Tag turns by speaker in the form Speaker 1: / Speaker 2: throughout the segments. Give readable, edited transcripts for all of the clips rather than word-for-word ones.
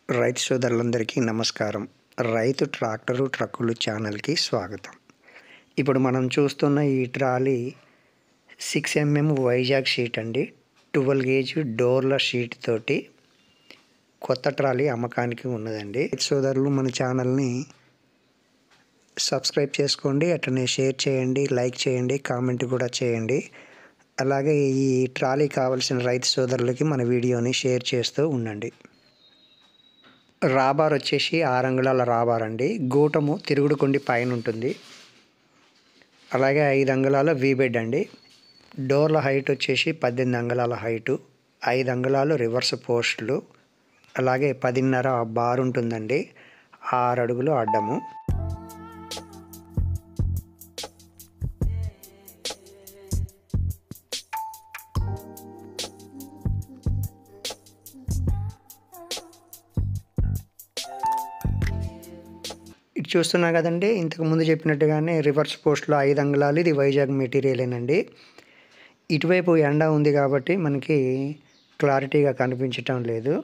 Speaker 1: రైతు సోదరులందరికీ నమస్కారం. రైతు ట్రాక్టరు ట్రక్కులు ఛానల్కి స్వాగతం. ఇప్పుడు మనం చూస్తున్న ఈ ట్రాలీ 6mm వైజాగ్ షీట్ అండి. 12 గేజ్ డోర్ల షీట్ తోటి కొత్త ట్రాలీ అమ్మకానికి ఉన్నదండి. రైతు సోదరులు మన ఛానల్ని సబ్స్క్రైబ్ చేసుకోండి, అట్లనే షేర్ చేయండి, లైక్ చేయండి, కామెంట్ కూడా చేయండి. అలాగే ఈ ట్రాలీ కావాల్సిన రైతు సోదరులకి మన వీడియోని షేర్ చేస్తూ ఉండండి. రాబార్ వచ్చేసి 6 అంగుళాల రాబార్ అండి. గూటము తిరుగుడు కొండి పైన ఉంటుంది. అలాగే 5 అంగుళాల వీబెడ్ అండి. డోర్ల హైట్ వచ్చేసి 18 అంగుళాల హైటు, 5 అంగుళాలు రివర్స్ పోస్టులు, అలాగే 10.5 బార్ ఉంటుందండి. 6 అడుగులు అడ్డము. ఇటు చూస్తున్నా కదండి, ఇంతకుముందు చెప్పినట్టుగానే రివర్స్ పోస్ట్లో 5 అంగుళాలు. ఇది వైజాగ్ మెటీరియలేనండి. ఇటువైపు ఎండ ఉంది కాబట్టి మనకి క్లారిటీగా కనిపించటం లేదు.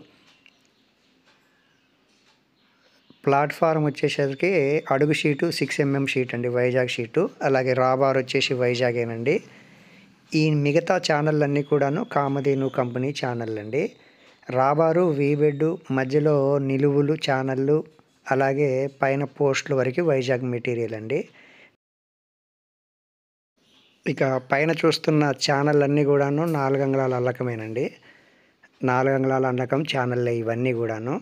Speaker 1: ప్లాట్ఫారం వచ్చేసరికి అడుగు షీటు 6mm షీట్ అండి, వైజాగ్ షీటు. అలాగే రాబార్ వచ్చేసి వైజాగేనండి. ఈ మిగతా ఛానళ్ళన్నీ కూడాను కామధేను కంపెనీ ఛానల్ అండి. రాబారు, వీబెడ్, మధ్యలో నిలువులు ఛానళ్ళు, అలాగే పైన పోస్టుల వరకు వైజాగ్ మెటీరియల్ అండి. ఇక పైన చూస్తున్న ఛానల్ అన్నీ కూడాను 4 అంగుళాల అల్లకమేనండి. 4 అంగుళాల అల్లకం ఛానళ్ళే ఇవన్నీ కూడాను.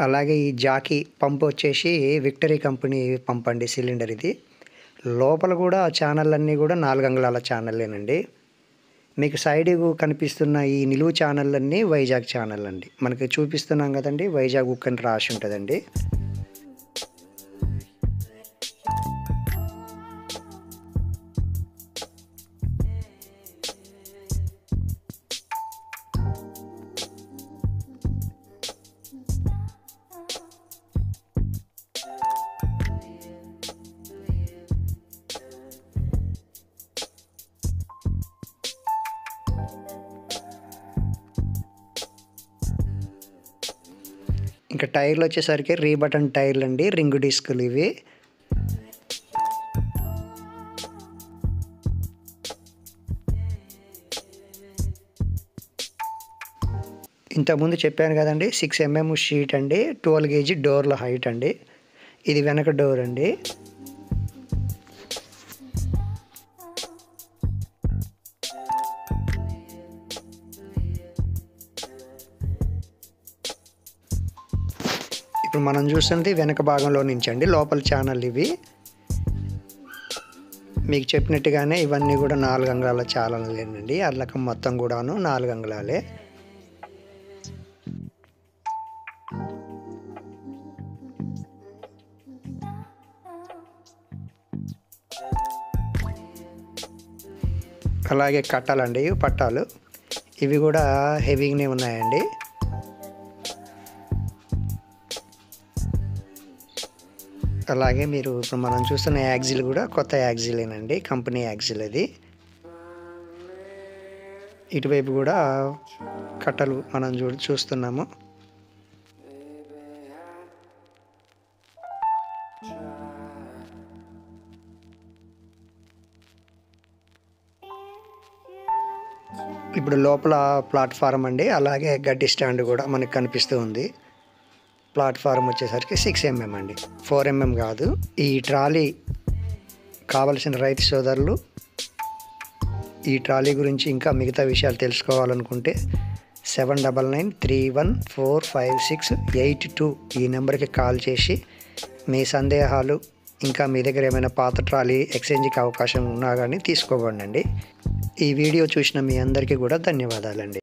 Speaker 1: అలాగే ఈ జాకీ పంప్ వచ్చేసి విక్టరీ కంపెనీ పంప్ అండి, సిలిండర్ ఇది. లోపల కూడా ఛానళ్ళన్నీ కూడా 4 అంగుళాల ఛానళ్ళేనండి. మీకు సైడ్కు కనిపిస్తున్న ఈ నిలువు ఛానళ్ళన్నీ వైజాగ్ ఛానల్ అండి. మనకి చూపిస్తున్నాం కదండి, వైజాగ్ ఉక్ అని రాసి ఉంటుందండి. ఇంకా టైర్లు వచ్చేసరికి రీబటన్ టైర్లు అండి, రింగ్ డిస్కులు ఇవి. ఇంతకుముందు చెప్పాను కదండి, 6mm షీట్ అండి, 12 గేజ్ డోర్ల హైట్ అండి. ఇది వెనక డోర్ అండి. ఇప్పుడు మనం చూస్తుంది వెనక భాగంలో నుంచి అండి, లోపల ఛానల్ ఇవి. మీకు చెప్పినట్టుగానే ఇవన్నీ కూడా 4 అంగుళాల ఛానళ్ళేనండి. అల్లకం మొత్తం కూడాను 4 అంగుళాలే. అలాగే కట్టాలండి, పట్టాలు ఇవి కూడా హెవీగానే ఉన్నాయండి. అలాగే మీరు ఇప్పుడు మనం చూస్తున్న యాక్సిల్ కూడా కొత్త యాక్సిలేనండి, కంపెనీ యాక్సిల్ అది. ఇటువైపు కూడా కట్టలు మనం చూస్తున్నాము. ఇప్పుడు లోపల ప్లాట్ఫారం అండి, అలాగే గడ్డి స్టాండ్ కూడా మనకు కనిపిస్తూ ఉంది. ప్లాట్ఫారం వచ్చేసరికి 6mm అండి, 4mm కాదు. ఈ ట్రాలీ కావలసిన రైతు సోదరులు ఈ ట్రాలీ గురించి ఇంకా మిగతా విషయాలు తెలుసుకోవాలనుకుంటే 7993145682 ఈ నెంబర్కి కాల్ చేసి మీ సందేహాలు, ఇంకా మీ దగ్గర ఏమైనా పాత ట్రాలీ ఎక్స్చేంజ్కి అవకాశం ఉన్నా కానీ తీసుకోబండి. ఈ వీడియో చూసిన మీ అందరికీ కూడా ధన్యవాదాలండి.